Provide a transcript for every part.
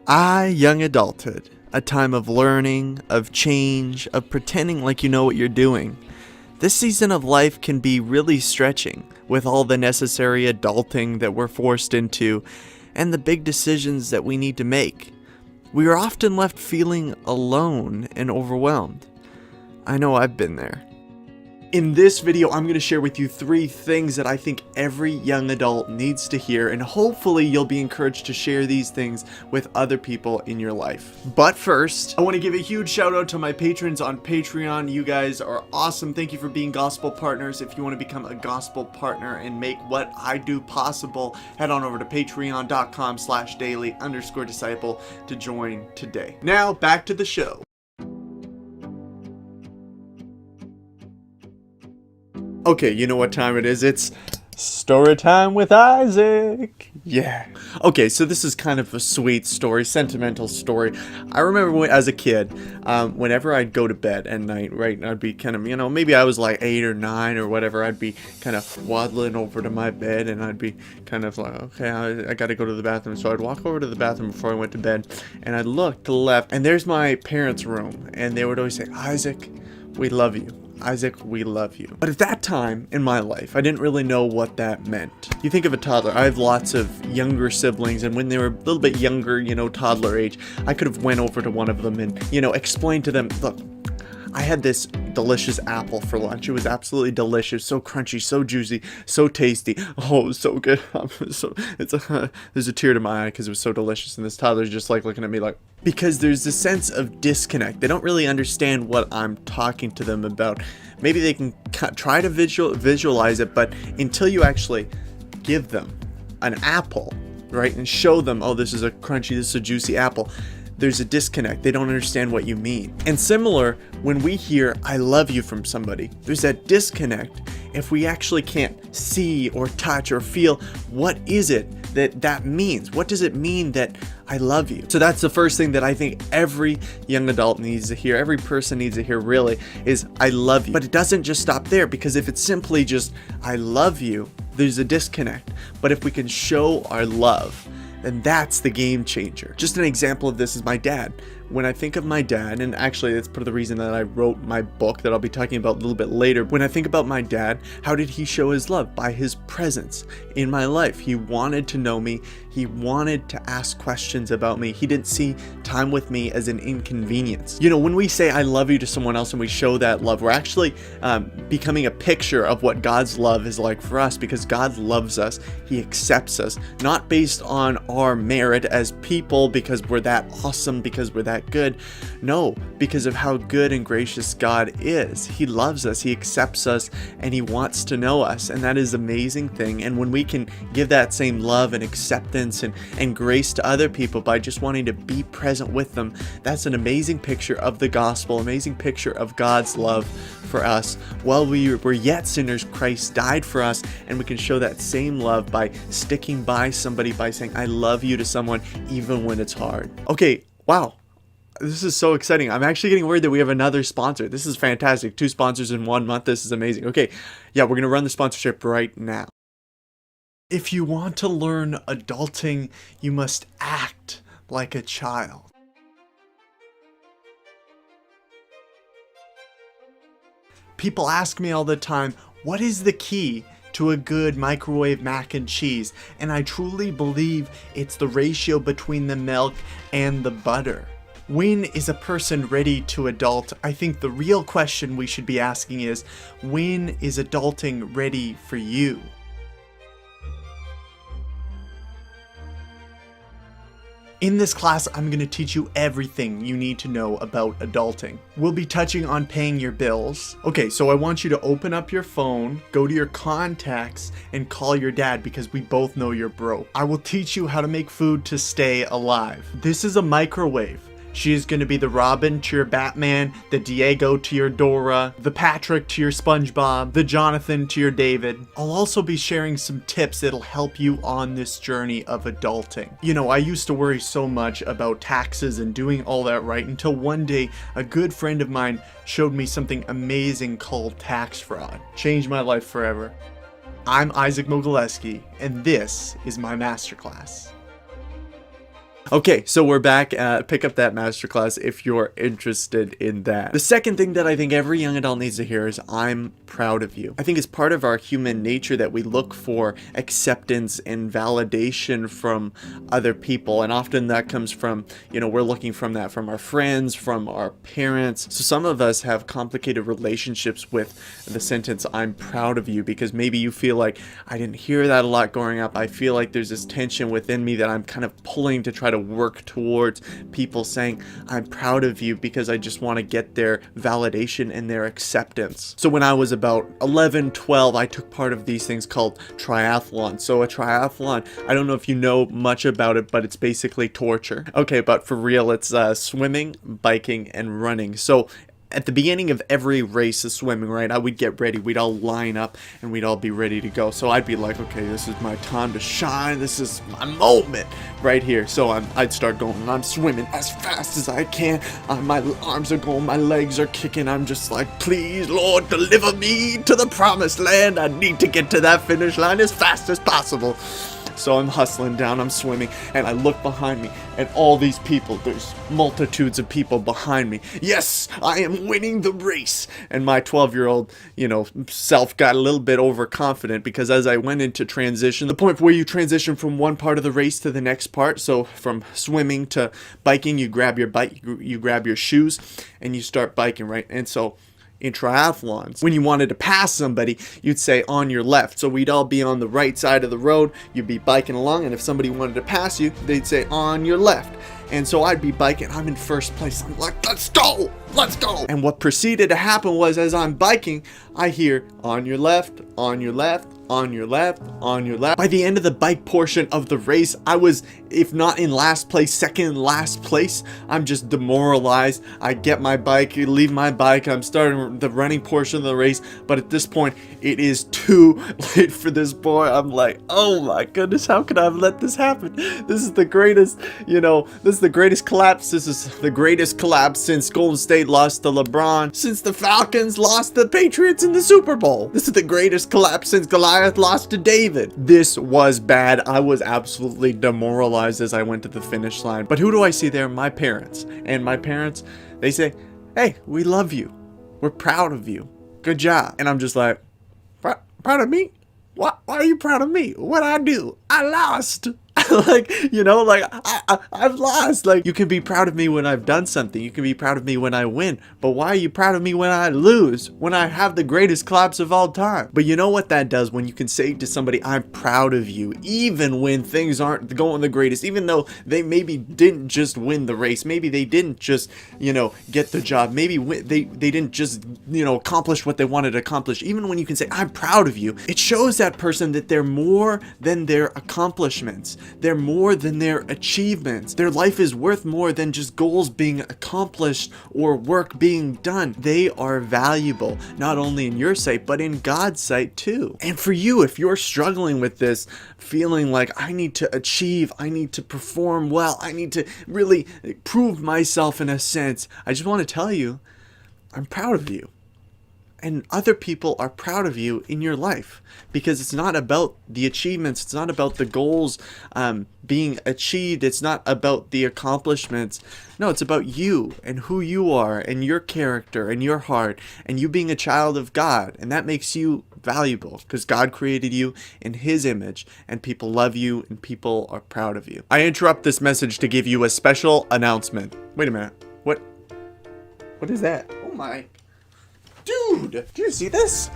Young adulthood, a time of learning, of change, of pretending like you know what you're doing. This season of life can be really stretching, with all the necessary adulting that we're forced into, and the big decisions that we need to make. We are often left feeling alone and overwhelmed. I know I've been there. In this video, I'm going to share with you 3 things that I think every young adult needs to hear, and hopefully you'll be encouraged to share these things with other people in your life. But first, I want to give a huge shout out to my patrons on Patreon. You guys are awesome. Thank you for being gospel partners. If you want to become a gospel partner and make what I do possible, head on over to patreon.com/daily_disciple to join today. Now, back to the show. Okay, you know what time it is? It's story time with Isaac. Yeah. Okay, so this is kind of a sweet story, sentimental story. I remember when, as a kid, whenever I'd go to bed at night, right, I'd be kind of, maybe I was like 8 or 9 or whatever, I'd be kind of waddling over to my bed and I'd be kind of like, okay, I gotta go to the bathroom. So I'd walk over to the bathroom before I went to bed and I'd look to the left and there's my parents' room and they would always say, Isaac, we love you. Isaac, we love you. But at that time in my life, I didn't really know what that meant. You think of a toddler. I have lots of younger siblings, and when they were a little bit younger, toddler age, I could have went over to one of them and, explained to them, look, I had this delicious apple for lunch. It was absolutely delicious, so crunchy, so juicy, so tasty. Oh, it was so good. There's a tear to my eye because it was so delicious, and this toddler's just like looking at me like, because there's a sense of disconnect. They don't really understand what I'm talking to them about. Maybe they can try to visualize it, but until you actually give them an apple, right, and show them, oh, this is a crunchy, this is a juicy apple, there's a disconnect. They don't understand what you mean. And similar, when we hear I love you from somebody, there's that disconnect if we actually can't see or touch or feel what is it that means. What does it mean that I love you? So that's the first thing that I think every young adult needs to hear, every person needs to hear really, is I love you. But it doesn't just stop there, because if it's simply just I love you, there's a disconnect. But if we can show our love, and that's the game changer. Just an example of this is my dad. When I think of my dad, and actually that's part of the reason that I wrote my book that I'll be talking about a little bit later. When I think about my dad, how did he show his love? By his presence in my life. He wanted to know me. He wanted to ask questions about me. He didn't see time with me as an inconvenience. When we say I love you to someone else and we show that love, we're actually becoming a picture of what God's love is like for us, because God loves us. He accepts us, not based on our merit as people because we're that awesome, because we're that good. No, because of how good and gracious God is. He loves us, He accepts us, and He wants to know us, and that is an amazing thing. And when we can give that same love and acceptance and grace to other people by just wanting to be present with them, that's an amazing picture of the gospel, amazing picture of God's love for us. While we were yet sinners, Christ died for us, and we can show that same love by sticking by somebody, by saying I love you to someone even when it's hard. Okay, wow. This is so exciting. I'm actually getting worried that we have another sponsor. This is fantastic. 2 sponsors in 1 month. This is amazing. Okay, yeah, we're going to run the sponsorship right now. If you want to learn adulting, you must act like a child. People ask me all the time, what is the key to a good microwave mac and cheese? And I truly believe it's the ratio between the milk and the butter. When is a person ready to adult? I think the real question we should be asking is, when is adulting ready for you? In this class, I'm going to teach you everything you need to know about adulting. We'll be touching on paying your bills. Okay, so I want you to open up your phone, go to your contacts, and call your dad, because we both know you're broke. I will teach you how to make food to stay alive. This is a microwave. She is going to be the Robin to your Batman, the Diego to your Dora, the Patrick to your SpongeBob, the Jonathan to your David. I'll also be sharing some tips that'll help you on this journey of adulting. I used to worry so much about taxes and doing all that right until one day a good friend of mine showed me something amazing called tax fraud. Changed my life forever. I'm Isaac Mogileski, and this is my masterclass. Okay, so we're back. Pick up that masterclass if you're interested in that. The second thing that I think every young adult needs to hear is I'm proud of you. I think it's part of our human nature that we look for acceptance and validation from other people. And often that comes from, we're looking from that from our friends, from our parents. So some of us have complicated relationships with the sentence, I'm proud of you, because maybe you feel like I didn't hear that a lot growing up. I feel like there's this tension within me that I'm kind of pulling to try to work towards people saying I'm proud of you because I just want to get their validation and their acceptance. So when I was about 11, 12, I took part of these things called triathlon. So a triathlon, I don't know if you know much about it, but it's basically torture. Okay, but for real, it's swimming, biking, and running. So at the beginning of every race of swimming, right, I would get ready. We'd all line up and we'd all be ready to go. So I'd be like, okay, this is my time to shine. This is my moment right here. So I'd start going and I'm swimming as fast as I can. My arms are going, my legs are kicking. I'm just like, please, Lord, deliver me to the promised land. I need to get to that finish line as fast as possible. So I'm hustling down, I'm swimming, and I look behind me, and all these people, there's multitudes of people behind me. Yes, I am winning the race. And my 12-year-old, self got a little bit overconfident, because as I went into transition, the point where you transition from one part of the race to the next part, so from swimming to biking, you grab your bike, you grab your shoes, and you start biking, right? And so in triathlons, when you wanted to pass somebody, you'd say on your left. So we'd all be on the right side of the road, you'd be biking along, and if somebody wanted to pass you, they'd say on your left. And so I'd be biking, I'm in first place, I'm like, let's go, let's go. And what proceeded to happen was, as I'm biking, I hear on your left, on your left, on your left, on your left. By the end of the bike portion of the race, I was, if not in last place, second in last place. I'm just demoralized. I get my bike, leave my bike, I'm starting the running portion of the race, but at this point, it is too late for this boy. I'm like, oh my goodness, how could I have let this happen? This is the greatest, this is the greatest collapse. This is the greatest collapse since Golden State lost to LeBron, since the Falcons lost to the Patriots in the Super Bowl. This is the greatest collapse since Goliath lost to David. This was bad. I was absolutely demoralized as I went to the finish line. But who do I see there? My parents. And my parents, they say, hey, we love you. We're proud of you. Good job. And I'm just like, proud of me? Why are you proud of me? What'd I do? I lost. I've lost. Like, you can be proud of me when I've done something. You can be proud of me when I win. But why are you proud of me when I lose? When I have the greatest collapse of all time? But you know what that does when you can say to somebody, I'm proud of you, even when things aren't going the greatest, even though they maybe didn't just win the race. Maybe they didn't just, get the job. Maybe they didn't just, accomplish what they wanted to accomplish. Even when you can say, I'm proud of you, it shows that person that they're more than their accomplishments. They're more than their achievements. Their life is worth more than just goals being accomplished or work being done. They are valuable, not only in your sight, but in God's sight too. And for you, if you're struggling with this, feeling like I need to achieve, I need to perform well, I need to really prove myself in a sense, I just want to tell you, I'm proud of you. And other people are proud of you in your life, because it's not about the achievements. It's not about the goals being achieved. It's not about the accomplishments. No, it's about you and who you are and your character and your heart and you being a child of God. And that makes you valuable because God created you in His image and people love you and people are proud of you. I interrupt this message to give you a special announcement. Wait a minute. What is that? Oh my. Dude, did you see this?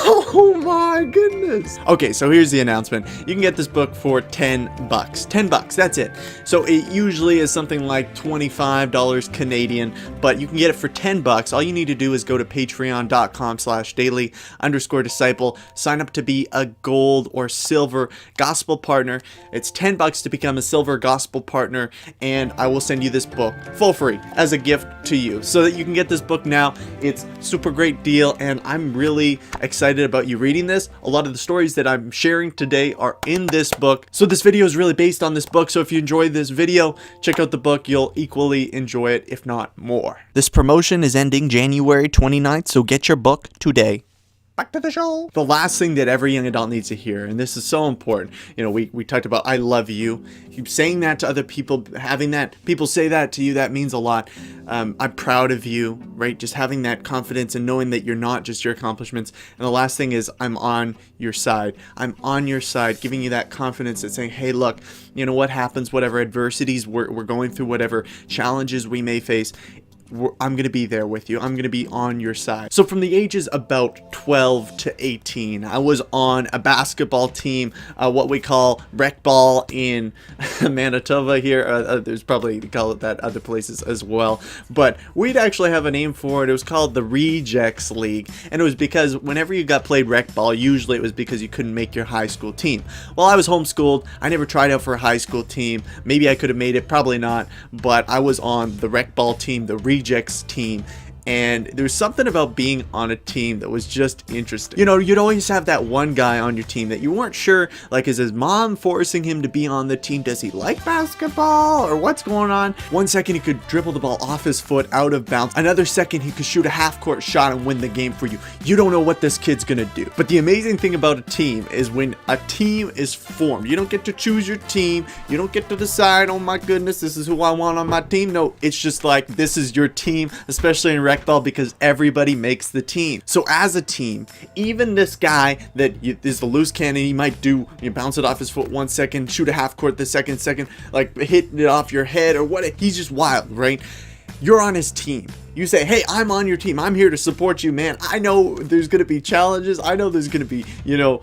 Oh my goodness. Okay, so here's the announcement. You can get this book for $10. $10, that's it. So it usually is something like $25 Canadian, but you can get it for $10. All you need to do is go to patreon.com/daily_disciple, sign up to be a gold or silver gospel partner. It's $10 to become a silver gospel partner, and I will send you this book for free as a gift to you so that you can get this book now. It's super great deal, and I'm really excited about you reading this. A lot of the stories that I'm sharing today are in this book. So this video is really based on this book. So if you enjoyed this video, check out the book. You'll equally enjoy it, if not more. This promotion is ending January 29th, so get your book today. back to the show. The last thing that every young adult needs to hear, and this is so important, you know, we talked about I love you. Keep saying that to other people, having that people say that to you, that means a lot. I'm proud of you, right? Just having that confidence and knowing that you're not just your accomplishments. And the last thing is I'm on your side. I'm on your side, giving you that confidence and saying, hey, look, you know what happens, whatever adversities we're going through, whatever challenges we may face, I'm going to be there with you. I'm going to be on your side. So from the ages about 12 to 18, I was on a basketball team, what we call rec ball in Manitoba here. There's probably they call it that other places as well. But we'd actually have a name for it. It was called the Rejects League. And it was because whenever you got played rec ball, usually it was because you couldn't make your high school team. Well, I was homeschooled. I never tried out for a high school team. Maybe I could have made it, probably not. But I was on the rec ball team, the Rejects team, and there's something about being on a team that was just interesting. You know, you'd always have that one guy on your team that you weren't sure, like, is his mom forcing him to be on the team? Does he like basketball or what's going on? One second he could dribble the ball off his foot out of bounds. Another second he could shoot a half-court shot and win the game for you. You don't know what this kid's gonna do. But the amazing thing about a team is when a team is formed, you don't get to choose your team. You don't get to decide, oh my goodness, this is who I want on my team. No, it's just like, this is your team, especially in rec ball, because everybody makes the team. So as a team, even this guy that is the loose cannon, he might do, you bounce it off his foot 1 second, shoot a half court the second, like hit it off your head or what, he's just wild, right? You're on his team. You say, hey, I'm on your team. I'm here to support you, man. I know there's going to be challenges. I know there's going to be, you know,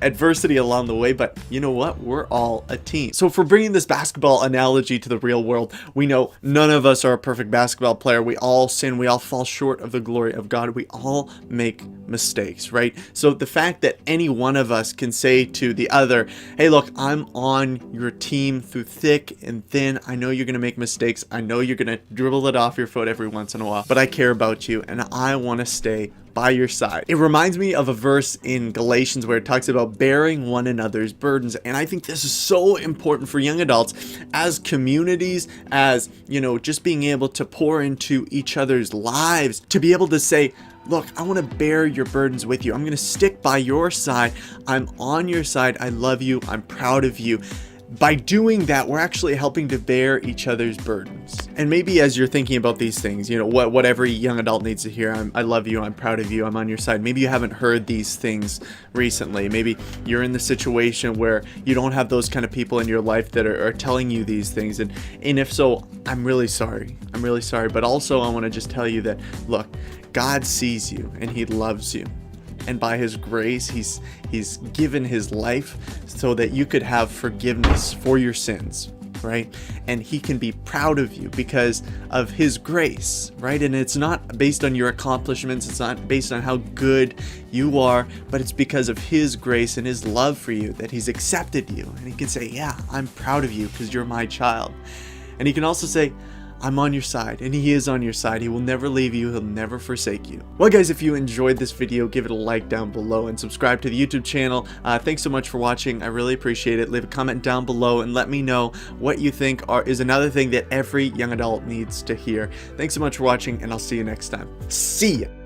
adversity along the way, but you know what? We're all a team. So for bringing this basketball analogy to the real world, we know none of us are a perfect basketball player. We all sin. We all fall short of the glory of God. We all make mistakes, right? So the fact that any one of us can say to the other, hey, look, I'm on your team through thick and thin. I know you're going to make mistakes. I know you're going to dribble it off your foot every once in a while, but I care about you and I want to stay by your side. It reminds me of a verse in Galatians where it talks about bearing one another's burdens, and I think this is so important for young adults as communities, as, you know, just being able to pour into each other's lives, to be able to say, look, I want to bear your burdens with you. I'm going to stick by your side. I'm on your side. I love you. I'm proud of you. By doing that, we're actually helping to bear each other's burdens. And maybe as you're thinking about these things, you know, what every young adult needs to hear, I love you, I'm proud of you, I'm on your side. Maybe you haven't heard these things recently. Maybe you're in the situation where you don't have those kind of people in your life that are telling you these things. And if so, I'm really sorry. I'm really sorry. But also I want to just tell you that, look, God sees you and he loves you. And by his grace, he's given his life so that you could have forgiveness for your sins, right? And he can be proud of you because of his grace, right? And it's not based on your accomplishments. It's not based on how good you are, but it's because of his grace and his love for you that he's accepted you. And he can say, yeah, I'm proud of you because you're my child. And he can also say, I'm on your side, and he is on your side. He will never leave you. He'll never forsake you. Well, guys, if you enjoyed this video, give it a like down below and subscribe to the YouTube channel. Thanks so much for watching. I really appreciate it. Leave a comment down below and let me know what you think is another thing that every young adult needs to hear. Thanks so much for watching, and I'll see you next time. See ya!